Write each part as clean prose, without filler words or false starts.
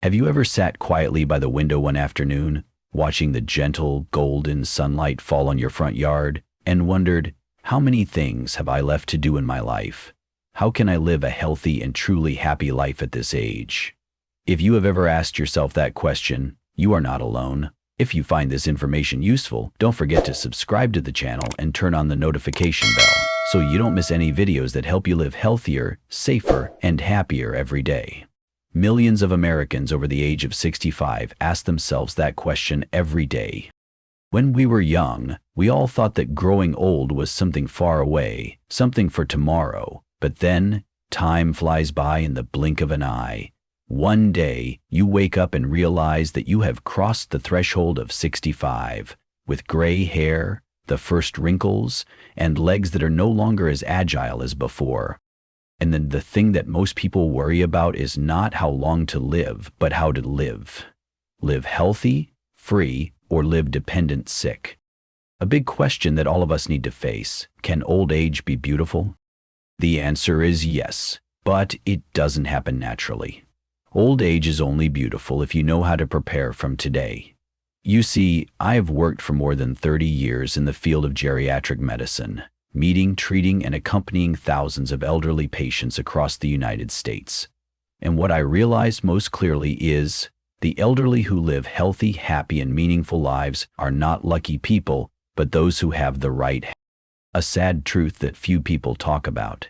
Have you ever sat quietly by the window one afternoon, watching the gentle, golden sunlight fall on your front yard, and wondered, how many things have I left to do in my life? How can I live a healthy and truly happy life at this age? If you have ever asked yourself that question, you are not alone. If you find this information useful, don't forget to subscribe to the channel and turn on the notification bell so you don't miss any videos that help you live healthier, safer, and happier every day. Millions of Americans over the age of 65 ask themselves that question every day. When we were young, we all thought that growing old was something far away, something for tomorrow. But then, time flies by in the blink of an eye. One day, you wake up and realize that you have crossed the threshold of 65, with gray hair, the first wrinkles, and legs that are no longer as agile as before. And then the thing that most people worry about is not how long to live, but how to live. Live healthy, free, or live dependent sick. A big question that all of us need to face: can old age be beautiful? The answer is yes, but it doesn't happen naturally. Old age is only beautiful if you know how to prepare from today. You see, I have worked for more than 30 years in the field of geriatric medicine, meeting, treating, and accompanying thousands of elderly patients across the United States. And what I realized most clearly is, the elderly who live healthy, happy, and meaningful lives are not lucky people, but those who have the right health. A sad truth that few people talk about.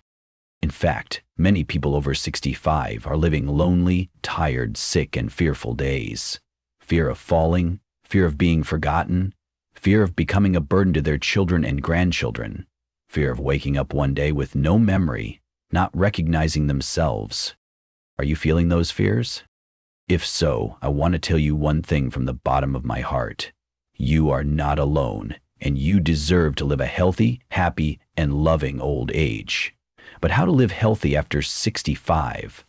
In fact, many people over 65 are living lonely, tired, sick, and fearful days. Fear of falling, fear of being forgotten, fear of becoming a burden to their children and grandchildren, fear of waking up one day with no memory, not recognizing themselves. Are you feeling those fears? If so, I want to tell you one thing from the bottom of my heart. You are not alone, and you deserve to live a healthy, happy, and loving old age. But how to live healthy after 65?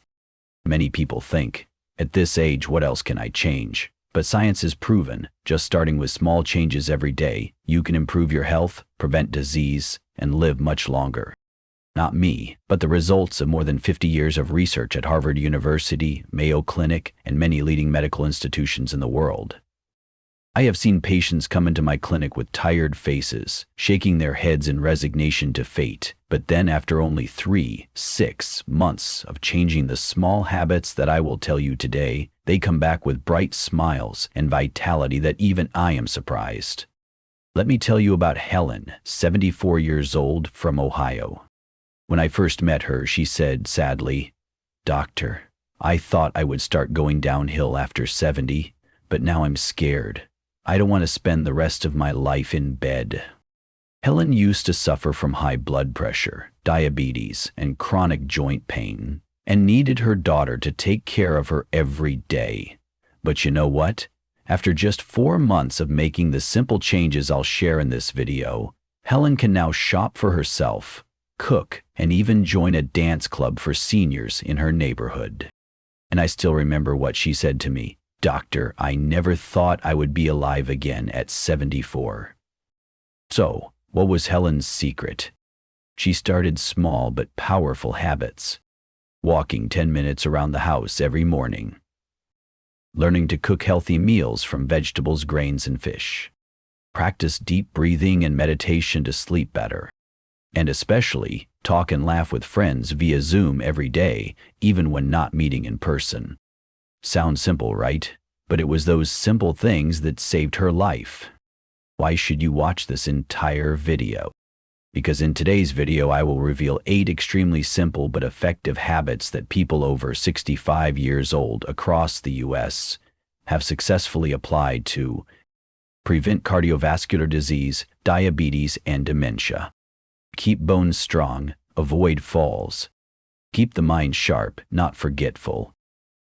Many people think, at this age, what else can I change? But science has proven, just starting with small changes every day, you can improve your health, prevent disease, and live much longer. Not me, but the results of more than 50 years of research at Harvard University, Mayo Clinic, and many leading medical institutions in the world. I have seen patients come into my clinic with tired faces, shaking their heads in resignation to fate, but then after only 6 months of changing the small habits that I will tell you today, they come back with bright smiles and vitality that even I am surprised. Let me tell you about Helen, 74 years old, from Ohio. When I first met her, she said sadly, "Doctor, I thought I would start going downhill after 70, but now I'm scared. I don't want to spend the rest of my life in bed." Helen used to suffer from high blood pressure, diabetes, and chronic joint pain, and needed her daughter to take care of her every day. But you know what? After just 4 months of making the simple changes I'll share in this video, Helen can now shop for herself, cook, and even join a dance club for seniors in her neighborhood. And I still remember what she said to me: "Doctor, I never thought I would be alive again at 74. So, what was Helen's secret? She started small but powerful habits. Walking 10 minutes around the house every morning. Learning to cook healthy meals from vegetables, grains, and fish. Practice deep breathing and meditation to sleep better. And especially, talk and laugh with friends via Zoom every day, even when not meeting in person." Sounds simple, right? But it was those simple things that saved her life. Why should you watch this entire video? Because in today's video I will reveal 8 extremely simple but effective habits that people over 65 years old across the US have successfully applied to prevent cardiovascular disease, diabetes, and dementia. Keep bones strong, avoid falls. Keep the mind sharp, not forgetful.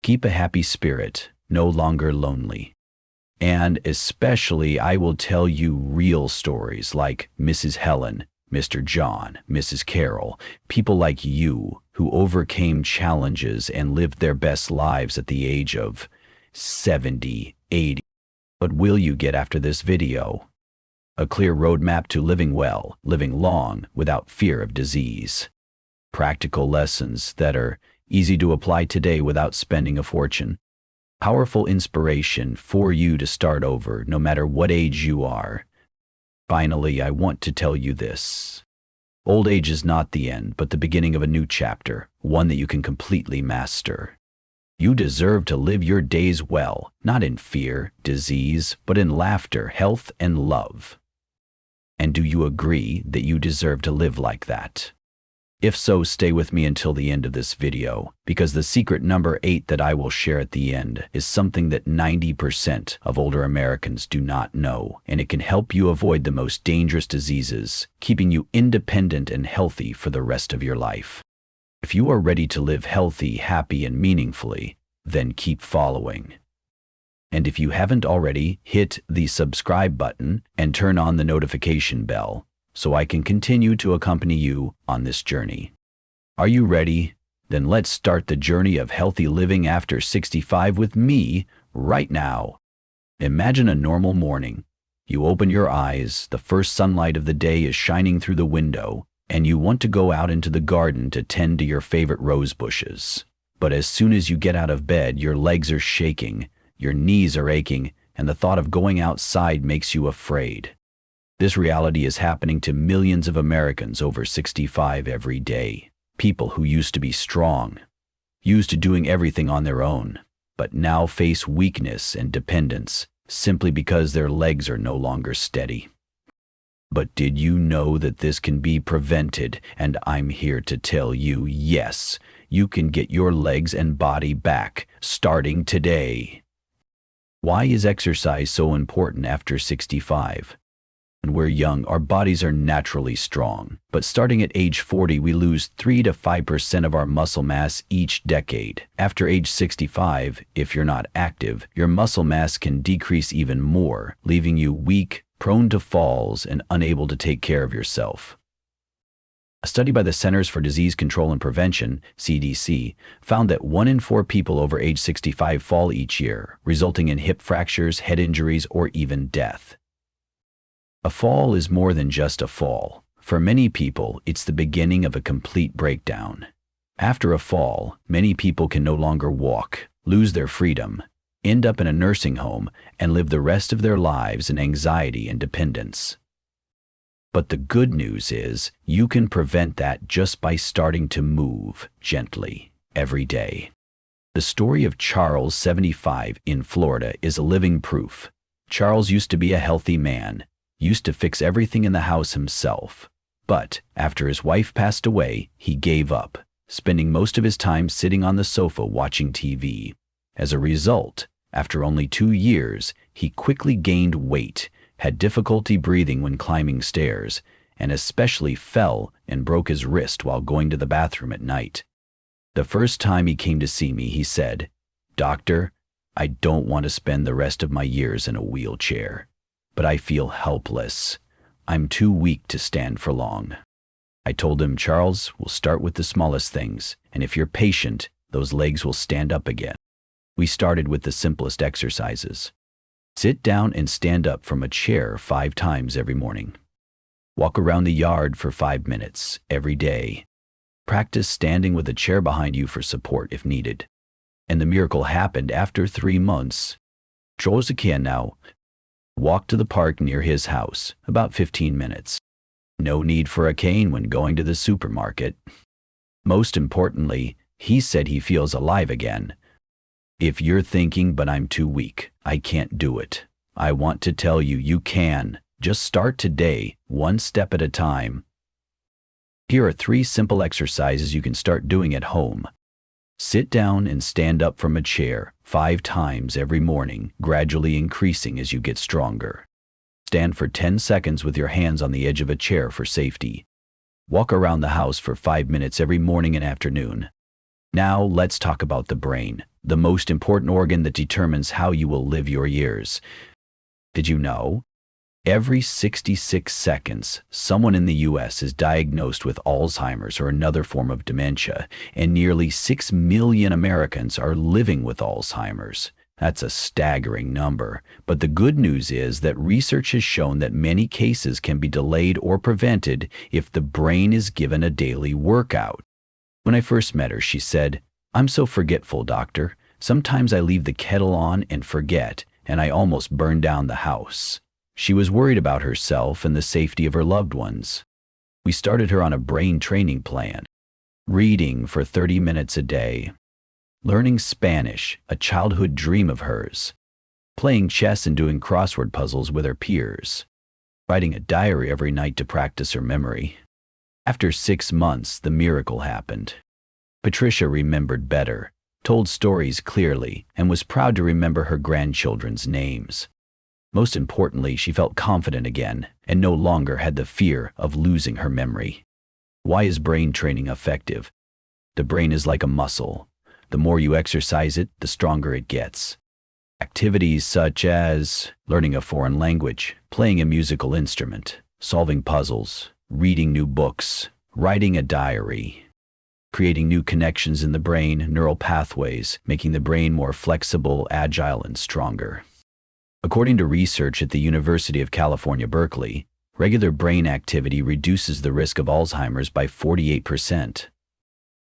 Keep a happy spirit, no longer lonely. And especially, I will tell you real stories like Mrs. Helen, Mr. John, Mrs. Carol, people like you who overcame challenges and lived their best lives at the age of 70, 80. What will you get after this video? A clear roadmap to living well, living long, without fear of disease. Practical lessons that are easy to apply today without spending a fortune. Powerful inspiration for you to start over, no matter what age you are. Finally, I want to tell you this. Old age is not the end, but the beginning of a new chapter, one that you can completely master. You deserve to live your days well, not in fear, disease, but in laughter, health, and love. And do you agree that you deserve to live like that? If so, stay with me until the end of this video, because the secret number 8 that I will share at the end is something that 90% of older Americans do not know, and it can help you avoid the most dangerous diseases, keeping you independent and healthy for the rest of your life. If you are ready to live healthy, happy, and meaningfully, then keep following. And if you haven't already, hit the subscribe button and turn on the notification bell, so I can continue to accompany you on this journey. Are you ready? Then let's start the journey of healthy living after 65 with me right now. Imagine a normal morning. You open your eyes, the first sunlight of the day is shining through the window, and you want to go out into the garden to tend to your favorite rose bushes. But as soon as you get out of bed, your legs are shaking, your knees are aching, and the thought of going outside makes you afraid. This reality is happening to millions of Americans over 65 every day. People who used to be strong, used to doing everything on their own, but now face weakness and dependence simply because their legs are no longer steady. But did you know that this can be prevented? And I'm here to tell you, yes, you can get your legs and body back starting today. Why is exercise so important after 65? When we're young, our bodies are naturally strong, but starting at age 40, we lose 3 to 5% of our muscle mass each decade. After age 65, if you're not active, your muscle mass can decrease even more, leaving you weak, prone to falls, and unable to take care of yourself. A study by the Centers for Disease Control and Prevention, CDC, found that 1 in 4 people over age 65 fall each year, resulting in hip fractures, head injuries, or even death. A fall is more than just a fall. For many people, it's the beginning of a complete breakdown. After a fall, many people can no longer walk, lose their freedom, end up in a nursing home, and live the rest of their lives in anxiety and dependence. But the good news is, you can prevent that just by starting to move gently every day. The story of Charles, 75, in Florida is a living proof. Charles used to be a healthy man, used to fix everything in the house himself. But after his wife passed away, he gave up, spending most of his time sitting on the sofa watching TV. As a result, after only 2 years, he quickly gained weight, had difficulty breathing when climbing stairs, and especially fell and broke his wrist while going to the bathroom at night. The first time he came to see me, he said, "Doctor, I don't want to spend the rest of my years in a wheelchair, but I feel helpless. I'm too weak to stand for long." I told him, "Charles, we'll start with the smallest things, and if you're patient, those legs will stand up again." We started with the simplest exercises. Sit down and stand up from a chair 5 times every morning. Walk around the yard for 5 minutes every day. Practice standing with a chair behind you for support if needed. And the miracle happened after 3 months. Charles can now walk to the park near his house, about 15 minutes. No need for a cane when going to the supermarket. Most importantly, he said he feels alive again. If you're thinking, "But I'm too weak, I can't do it," I want to tell you, you can. Just start today, 1 step at a time. Here are 3 simple exercises you can start doing at home. Sit down and stand up from a chair 5 times every morning, gradually increasing as you get stronger. Stand for 10 seconds with your hands on the edge of a chair for safety. Walk around the house for 5 minutes every morning and afternoon. Now let's talk about the brain, the most important organ that determines how you will live your years. Did you know? Every 66 seconds, someone in the U.S. is diagnosed with Alzheimer's or another form of dementia, and nearly 6 million Americans are living with Alzheimer's. That's a staggering number. But the good news is that research has shown that many cases can be delayed or prevented if the brain is given a daily workout. When I first met her, she said, "I'm so forgetful, doctor. Sometimes I leave the kettle on and forget, and I almost burn down the house. She was worried about herself and the safety of her loved ones. We started her on a brain training plan. Reading for 30 minutes a day. Learning Spanish, a childhood dream of hers. Playing chess and doing crossword puzzles with her peers. Writing a diary every night to practice her memory. After 6 months, the miracle happened. Patricia remembered better, told stories clearly, and was proud to remember her grandchildren's names. Most importantly, she felt confident again and no longer had the fear of losing her memory. Why is brain training effective? The brain is like a muscle. The more you exercise it, the stronger it gets. Activities such as learning a foreign language, playing a musical instrument, solving puzzles, reading new books, writing a diary, creating new connections in the brain, neural pathways, making the brain more flexible, agile, and stronger. According to research at the University of California, Berkeley, regular brain activity reduces the risk of Alzheimer's by 48%.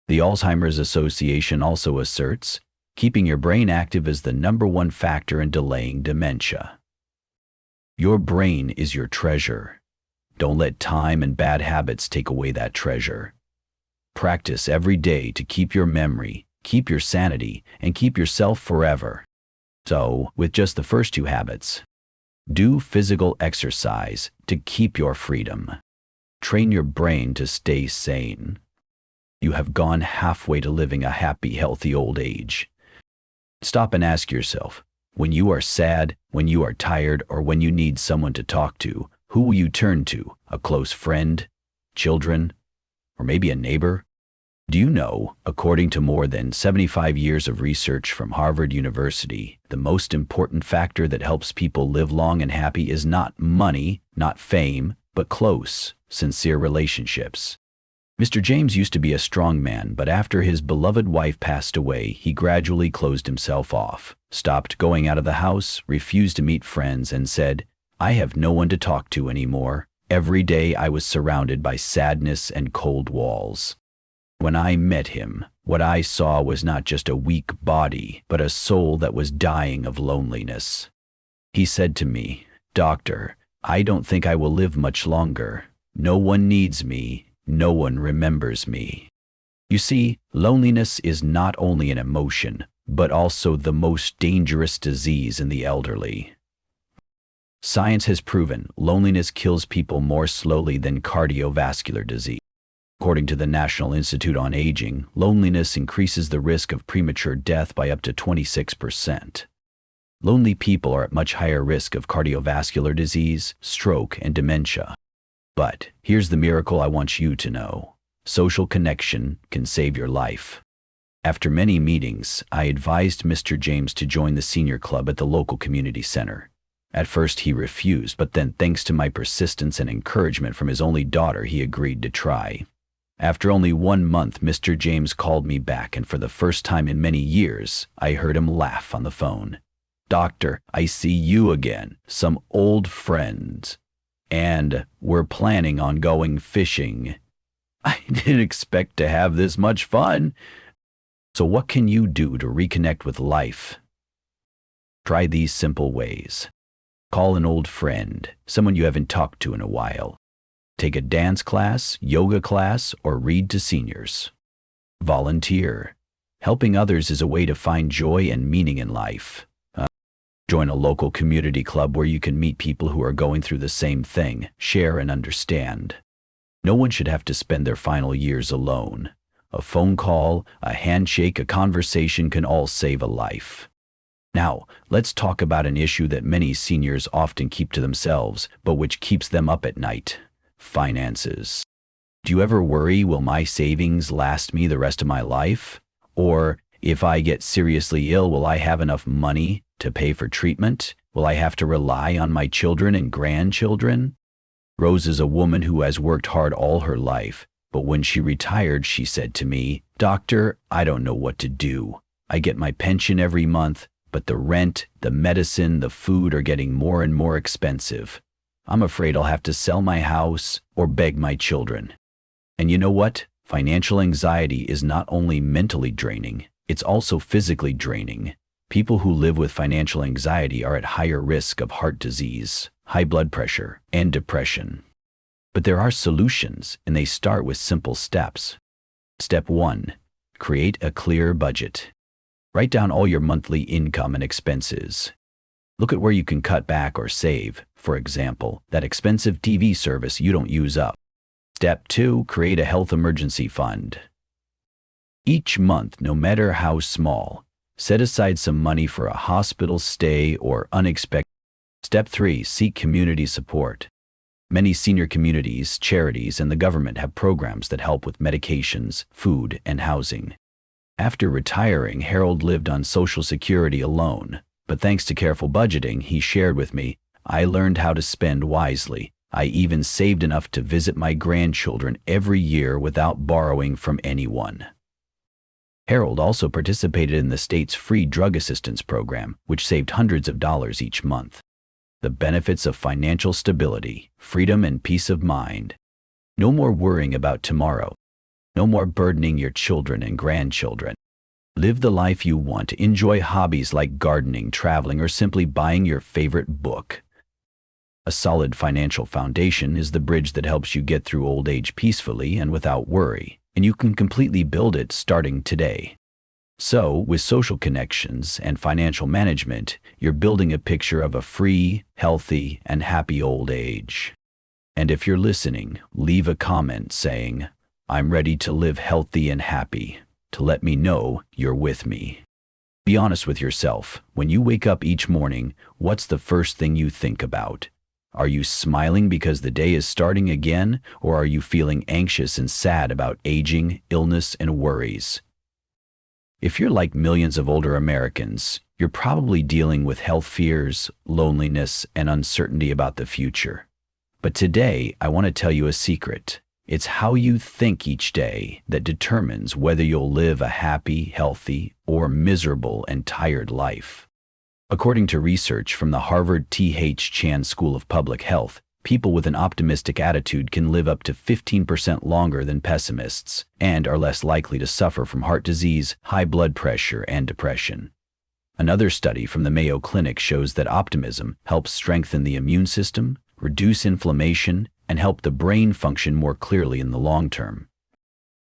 The Alzheimer's Association also asserts, keeping your brain active is the #1 factor in delaying dementia. Your brain is your treasure. Don't let time and bad habits take away that treasure. Practice every day to keep your memory, keep your sanity, and keep yourself forever. So, with just the first 2 habits, do physical exercise to keep your freedom. Train your brain to stay sane. You have gone halfway to living a happy, healthy old age. Stop and ask yourself, when you are sad, when you are tired, or when you need someone to talk to, who will you turn to? A close friend, children, or maybe a neighbor? Do you know, according to more than 75 years of research from Harvard University, the most important factor that helps people live long and happy is not money, not fame, but close, sincere relationships. Mr. James used to be a strong man, but after his beloved wife passed away, he gradually closed himself off, stopped going out of the house, refused to meet friends, and said, "I have no one to talk to anymore. Every day I was surrounded by sadness and cold walls." When I met him, what I saw was not just a weak body, but a soul that was dying of loneliness. He said to me, "Doctor, I don't think I will live much longer. No one needs me. No one remembers me." You see, loneliness is not only an emotion, but also the most dangerous disease in the elderly. Science has proven loneliness kills people more slowly than cardiovascular disease. According to the National Institute on Aging, loneliness increases the risk of premature death by up to 26%. Lonely people are at much higher risk of cardiovascular disease, stroke, and dementia. But here's the miracle I want you to know. Social connection can save your life. After many meetings, I advised Mr. James to join the senior club at the local community center. At first he refused, but then thanks to my persistence and encouragement from his only daughter, he agreed to try. After only 1 month, Mr. James called me back, and for the first time in many years, I heard him laugh on the phone. "Doctor, I see you again, some old friends, and we're planning on going fishing. I didn't expect to have this much fun." So what can you do to reconnect with life? Try these simple ways. Call an old friend, someone you haven't talked to in a while. Take a dance class, yoga class, or read to seniors. Volunteer. Helping others is a way to find joy and meaning in life. Join a local community club where you can meet people who are going through the same thing, share and understand. No one should have to spend their final years alone. A phone call, a handshake, a conversation can all save a life. Now, let's talk about an issue that many seniors often keep to themselves, but which keeps them up at night. Finances. Do you ever worry, will my savings last me the rest of my life? Or, if I get seriously ill, will I have enough money to pay for treatment? Will I have to rely on my children and grandchildren? Rose is a woman who has worked hard all her life, but when she retired, she said to me, "Doctor, I don't know what to do. I get my pension every month, but the rent, the medicine, the food are getting more and more expensive. I'm afraid I'll have to sell my house or beg my children." And you know what? Financial anxiety is not only mentally draining, It's also physically draining. People who live with financial anxiety are at higher risk of heart disease, high blood pressure, and depression. But there are solutions, and they start with simple steps. Step 1. Create a clear budget. Write down all your monthly income and expenses. Look at where you can cut back or save, for example, that expensive TV service you don't use up. Step 2. Create a health emergency fund. Each month, no matter how small, set aside some money for a hospital stay or unexpected. Step 3. Seek community support. Many senior communities, charities, and the government have programs that help with medications, food, and housing. After retiring, Harold lived on Social Security alone, but thanks to careful budgeting he shared with me, I learned how to spend wisely. I even saved enough to visit my grandchildren every year without borrowing from anyone. Harold also participated in the state's free drug assistance program, which saved hundreds of dollars each month. The benefits of financial stability, freedom, and peace of mind. No more worrying about tomorrow. No more burdening your children and grandchildren. Live the life you want. Enjoy hobbies like gardening, traveling, or simply buying your favorite book. A solid financial foundation is the bridge that helps you get through old age peacefully and without worry, and you can completely build it starting today. So, with social connections and financial management, you're building a picture of a free, healthy, and happy old age. And if you're listening, leave a comment saying, "I'm ready to live healthy and happy," to let me know you're with me. Be honest with yourself. When you wake up each morning, what's the first thing you think about? Are you smiling because the day is starting again, or are you feeling anxious and sad about aging, illness, and worries? If you're like millions of older Americans, you're probably dealing with health fears, loneliness, and uncertainty about the future. But today, I want to tell you a secret. It's how you think each day that determines whether you'll live a happy, healthy, or miserable and tired life. According to research from the Harvard T.H. Chan School of Public Health, people with an optimistic attitude can live up to 15% longer than pessimists and are less likely to suffer from heart disease, high blood pressure, and depression. Another study from the Mayo Clinic shows that optimism helps strengthen the immune system, reduce inflammation, and help the brain function more clearly in the long term.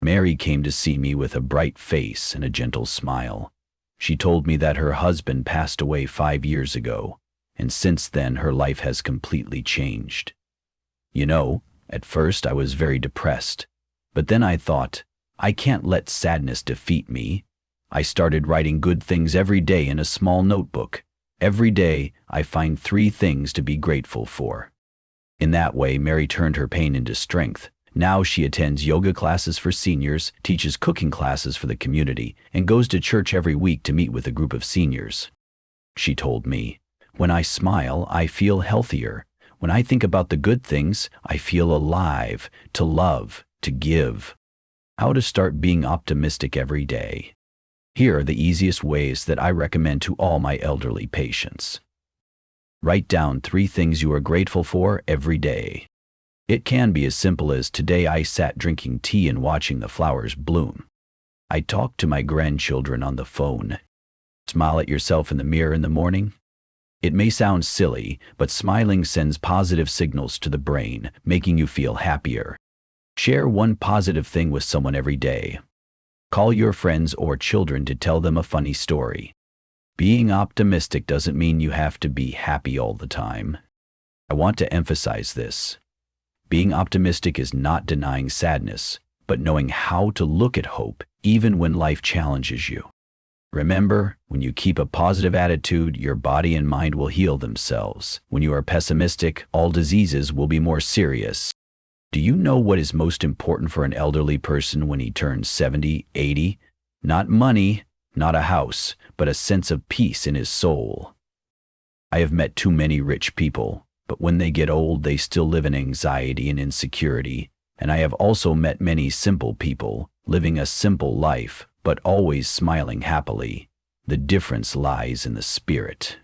Mary came to see me with a bright face and a gentle smile. She told me that her husband passed away 5 years ago, and since then her life has completely changed. You know, at first I was very depressed, but then I thought, I can't let sadness defeat me. I started writing good things every day in a small notebook. Every day I find 3 things to be grateful for. In that way, Mary turned her pain into strength. Now she attends yoga classes for seniors, teaches cooking classes for the community, and goes to church every week to meet with a group of seniors. She told me, "When I smile, I feel healthier. When I think about the good things, I feel alive, to love, to give." How to start being optimistic every day. Here are the easiest ways that I recommend to all my elderly patients. Write down 3 things you are grateful for every day. It can be as simple as, "Today I sat drinking tea and watching the flowers bloom." "I talked to my grandchildren on the phone." Smile at yourself in the mirror in the morning. It may sound silly, but smiling sends positive signals to the brain, making you feel happier. Share one positive thing with someone every day. Call your friends or children to tell them a funny story. Being optimistic doesn't mean you have to be happy all the time. I want to emphasize this. Being optimistic is not denying sadness, but knowing how to look at hope even when life challenges you. Remember, when you keep a positive attitude, your body and mind will heal themselves. When you are pessimistic, all diseases will be more serious. Do you know what is most important for an elderly person when he turns 70, 80? Not money, not a house, but a sense of peace in his soul. I have met too many rich people, but when they get old, they still live in anxiety and insecurity. And I have also met many simple people, living a simple life, but always smiling happily. The difference lies in the spirit.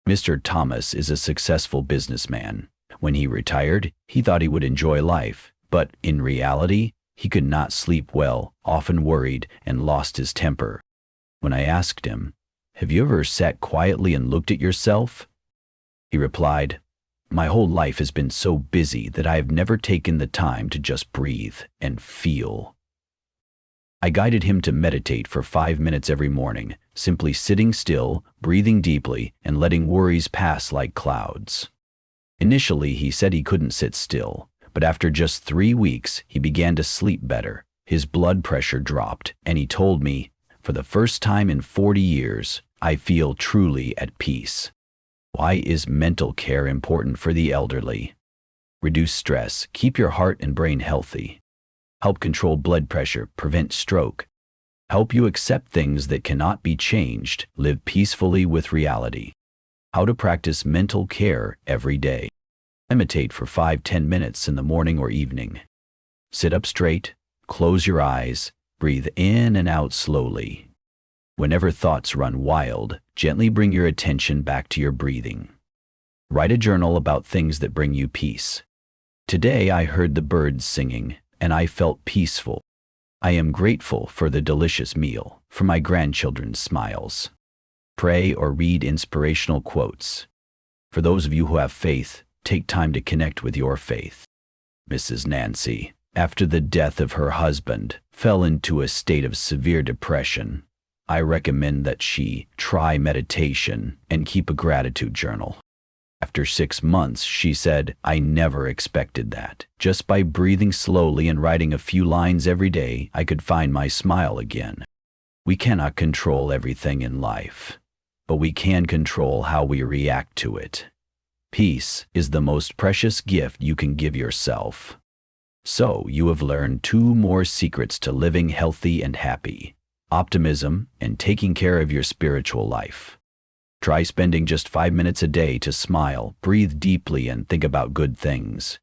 Mr. Thomas is a successful businessman. When he retired, he thought he would enjoy life, but in reality, he could not sleep well, often worried, and lost his temper. When I asked him, "Have you ever sat quietly and looked at yourself?" he replied, "My whole life has been so busy that I have never taken the time to just breathe and feel." I guided him to meditate for 5 minutes every morning, simply sitting still, breathing deeply, and letting worries pass like clouds. Initially, he said he couldn't sit still, but after just 3 weeks, he began to sleep better. His blood pressure dropped, and he told me, "For the first time in 40 years, I feel truly at peace." Why is mental care important for the elderly? Reduce stress, keep your heart and brain healthy. Help control blood pressure, prevent stroke. Help you accept things that cannot be changed, live peacefully with reality. How to practice mental care every day. Meditate for 5–10 minutes in the morning or evening. Sit up straight, close your eyes, breathe in and out slowly. Whenever thoughts run wild, gently bring your attention back to your breathing. Write a journal about things that bring you peace. Today I heard the birds singing, and I felt peaceful. I am grateful for the delicious meal, for my grandchildren's smiles. Pray or read inspirational quotes. For those of you who have faith, take time to connect with your faith. Mrs. Nancy, after the death of her husband, fell into a state of severe depression. I recommend that she try meditation and keep a gratitude journal. After 6 months, she said, "I never expected that. Just by breathing slowly and writing a few lines every day, I could find my smile again." We cannot control everything in life, but we can control how we react to it. Peace is the most precious gift you can give yourself. So you have learned 2 more secrets to living healthy and happy: optimism and taking care of your spiritual life. Try spending just 5 minutes a day to smile, breathe deeply, and think about good things.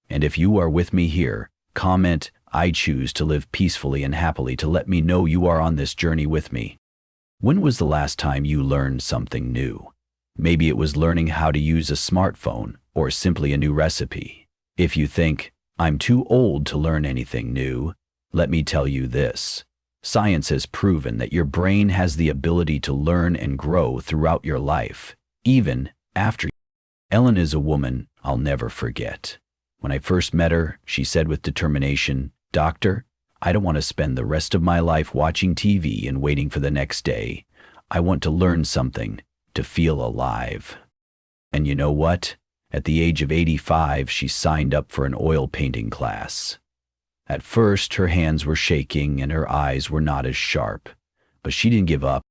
And if you are with me here, comment, "I choose to live peacefully and happily," to let me know you are on this journey with me. When was the last time you learned something new? Maybe it was learning how to use a smartphone, or simply a new recipe. If you think, "I'm too old to learn anything new," let me tell you this. Science has proven that your brain has the ability to learn and grow throughout your life, even after. Ellen is a woman I'll never forget. When I first met her, she said with determination, "Doctor, I don't want to spend the rest of my life watching TV and waiting for the next day. I want to learn something, to feel alive." And you know what? At the age of 85, she signed up for an oil painting class. At first, her hands were shaking and her eyes were not as sharp, but she didn't give up.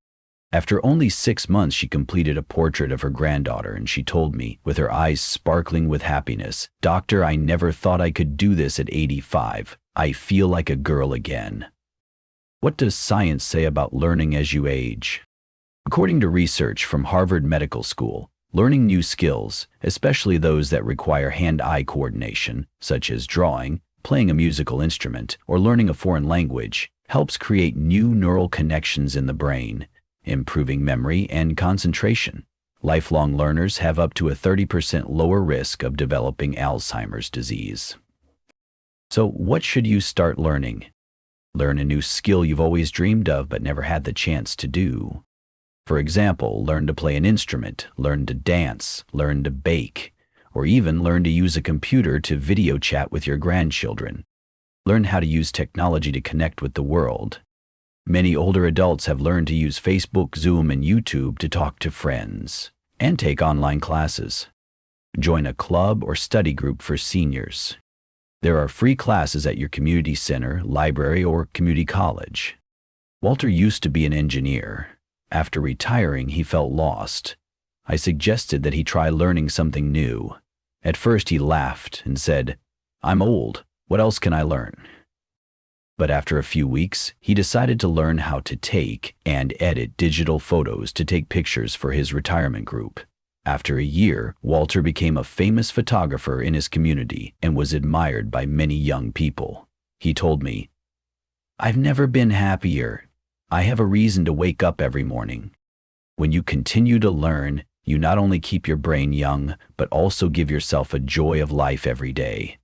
After only 6 months, she completed a portrait of her granddaughter, and she told me, with her eyes sparkling with happiness, "Doctor, I never thought I could do this at 85. I feel like a girl again." What does science say about learning as you age? According to research from Harvard Medical School, learning new skills, especially those that require hand-eye coordination, such as drawing, playing a musical instrument, or learning a foreign language, helps create new neural connections in the brain, improving memory and concentration. Lifelong learners have up to a 30% lower risk of developing Alzheimer's disease. So what should you start learning? Learn a new skill you've always dreamed of but never had the chance to do. For example, learn to play an instrument, learn to dance, learn to bake, or even learn to use a computer to video chat with your grandchildren. Learn how to use technology to connect with the world. Many older adults have learned to use Facebook, Zoom, and YouTube to talk to friends and take online classes. Join a club or study group for seniors. There are free classes at your community center, library, or community college. Walter used to be an engineer. After retiring, he felt lost. I suggested that he try learning something new. At first he laughed and said, "I'm old, what else can I learn?" But after a few weeks, he decided to learn how to take and edit digital photos to take pictures for his retirement group. After a year, Walter became a famous photographer in his community and was admired by many young people. He told me, "I've never been happier. I have a reason to wake up every morning." When you continue to learn, you not only keep your brain young, but also give yourself a joy of life every day.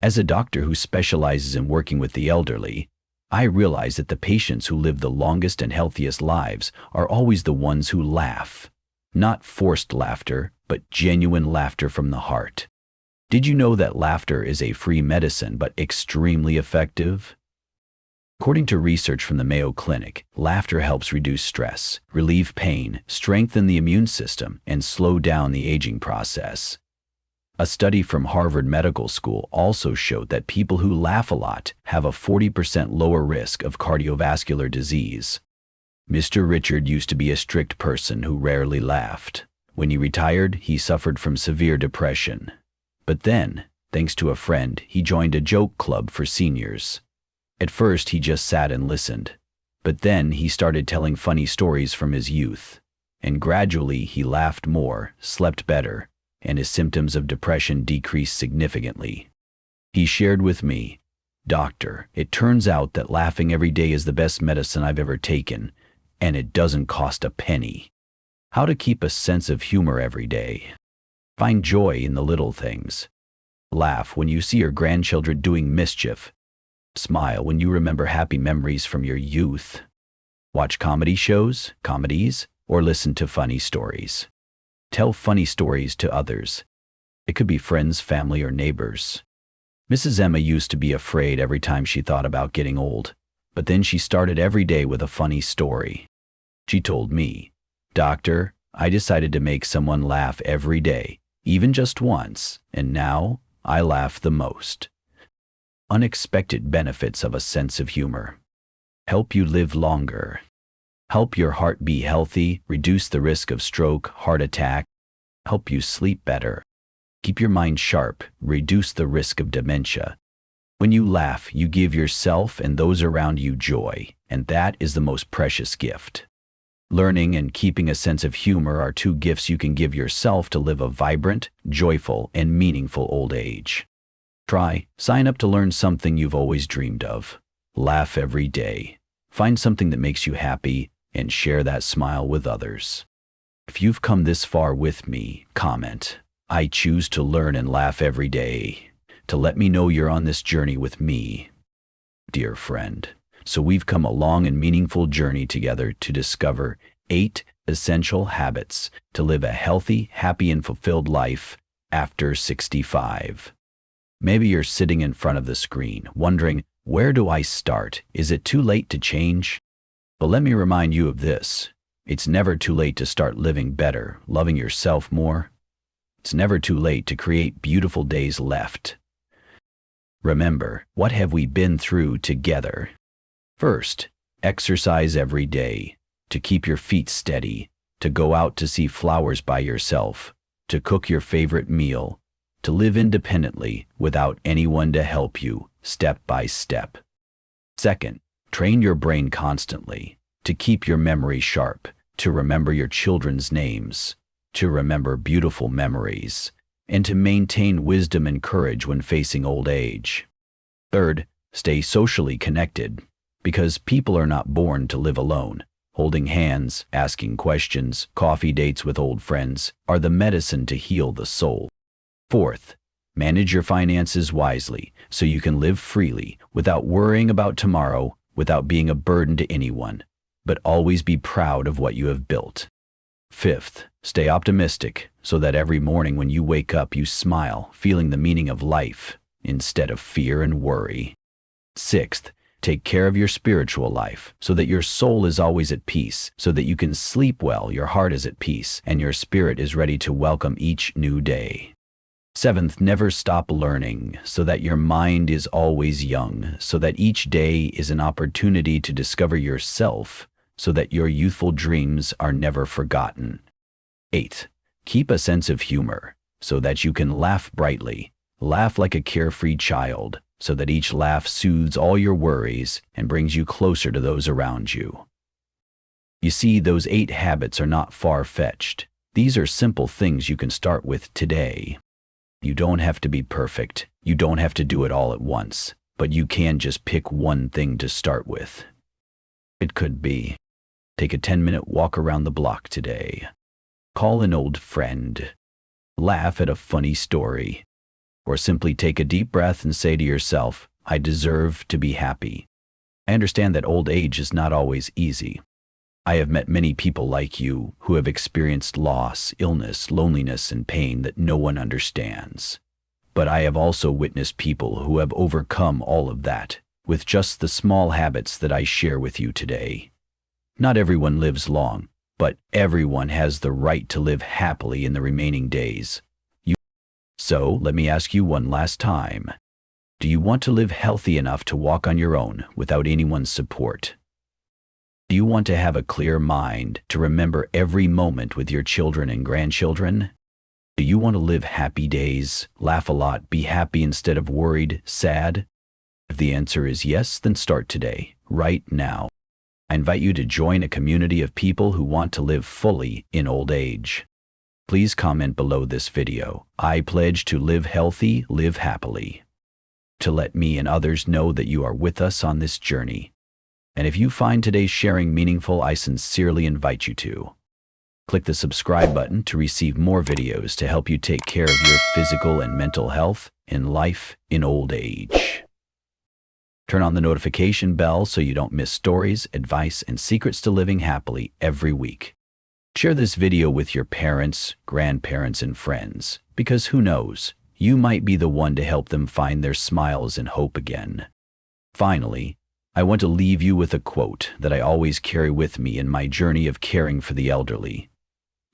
As a doctor who specializes in working with the elderly, I realize that the patients who live the longest and healthiest lives are always the ones who laugh. Not forced laughter, but genuine laughter from the heart. Did you know that laughter is a free medicine but extremely effective? According to research from the Mayo Clinic, laughter helps reduce stress, relieve pain, strengthen the immune system, and slow down the aging process. A study from Harvard Medical School also showed that people who laugh a lot have a 40% lower risk of cardiovascular disease. Mr. Richard used to be a strict person who rarely laughed. When he retired, he suffered from severe depression. But then, thanks to a friend, he joined a joke club for seniors. At first, he just sat and listened. But then he started telling funny stories from his youth. And gradually, he laughed more, slept better, and his symptoms of depression decreased significantly. He shared with me, "Doctor, it turns out that laughing every day is the best medicine I've ever taken, and it doesn't cost a penny." How to keep a sense of humor every day. Find joy in the little things. Laugh when you see your grandchildren doing mischief. Smile when you remember happy memories from your youth. Watch comedies, or listen to funny stories. Tell funny stories to others. It could be friends, family, or neighbors. Mrs. Emma used to be afraid every time she thought about getting old, but then she started every day with a funny story. She told me, "Doctor, I decided to make someone laugh every day, even just once, and now I laugh the most." Unexpected benefits of a sense of humor. Help you live longer. Help your heart be healthy, reduce the risk of stroke, heart attack. Help you sleep better. Keep your mind sharp, reduce the risk of dementia. When you laugh, you give yourself and those around you joy, and that is the most precious gift. Learning and keeping a sense of humor are two gifts you can give yourself to live a vibrant, joyful, and meaningful old age. Sign up to learn something you've always dreamed of. Laugh every day. Find something that makes you happy and share that smile with others. If you've come this far with me, comment, "I choose to learn and laugh every day," to let me know you're on this journey with me. Dear friend, so we've come a long and meaningful journey together to discover 8 essential habits to live a healthy, happy, and fulfilled life after 65. Maybe you're sitting in front of the screen, wondering, where do I start? Is it too late to change? But let me remind you of this. It's never too late to start living better, loving yourself more. It's never too late to create beautiful days left. Remember, what have we been through together? First, exercise every day, to keep your feet steady, to go out to see flowers by yourself, to cook your favorite meal, to live independently without anyone to help you, step by step. Second, train your brain constantly, to keep your memory sharp, to remember your children's names, to remember beautiful memories, and to maintain wisdom and courage when facing old age. Third, stay socially connected, because people are not born to live alone. Holding hands, asking questions, coffee dates with old friends are the medicine to heal the soul. Fourth, manage your finances wisely so you can live freely without worrying about tomorrow, without being a burden to anyone, but always be proud of what you have built. Fifth, stay optimistic so that every morning when you wake up you smile, feeling the meaning of life instead of fear and worry. Sixth, take care of your spiritual life so that your soul is always at peace, so that you can sleep well, your heart is at peace, and your spirit is ready to welcome each new day. Seventh, never stop learning so that your mind is always young, so that each day is an opportunity to discover yourself, so that your youthful dreams are never forgotten. Eighth, keep a sense of humor so that you can laugh brightly, laugh like a carefree child, so that each laugh soothes all your worries and brings you closer to those around you. You see, those 8 habits are not far-fetched. These are simple things you can start with today. You don't have to be perfect. You don't have to do it all at once, but you can just pick one thing to start with. It could be, take a 10-minute walk around the block today. Call an old friend. Laugh at a funny story. Or simply take a deep breath and say to yourself, "I deserve to be happy." I understand that old age is not always easy. I have met many people like you who have experienced loss, illness, loneliness, and pain that no one understands. But I have also witnessed people who have overcome all of that with just the small habits that I share with you today. Not everyone lives long, but everyone has the right to live happily in the remaining days. So let me ask you one last time. Do you want to live healthy enough to walk on your own without anyone's support? Do you want to have a clear mind to remember every moment with your children and grandchildren? Do you want to live happy days, laugh a lot, be happy instead of worried, sad? If the answer is yes, then start today, right now. I invite you to join a community of people who want to live fully in old age. Please comment below this video. I pledge to live healthy, live happily, to let me and others know that you are with us on this journey. And if you find today's sharing meaningful, I sincerely invite you to click the subscribe button to receive more videos to help you take care of your physical and mental health in life in old age. Turn on the notification bell so you don't miss stories, advice, and secrets to living happily every week. Share this video with your parents, grandparents, and friends, because who knows, you might be the one to help them find their smiles and hope again. Finally, I want to leave you with a quote that I always carry with me in my journey of caring for the elderly.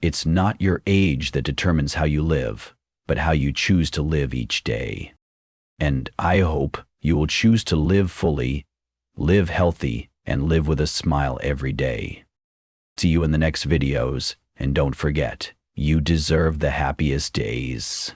It's not your age that determines how you live, but how you choose to live each day. And I hope you will choose to live fully, live healthy, and live with a smile every day. See you in the next videos, and don't forget, you deserve the happiest days.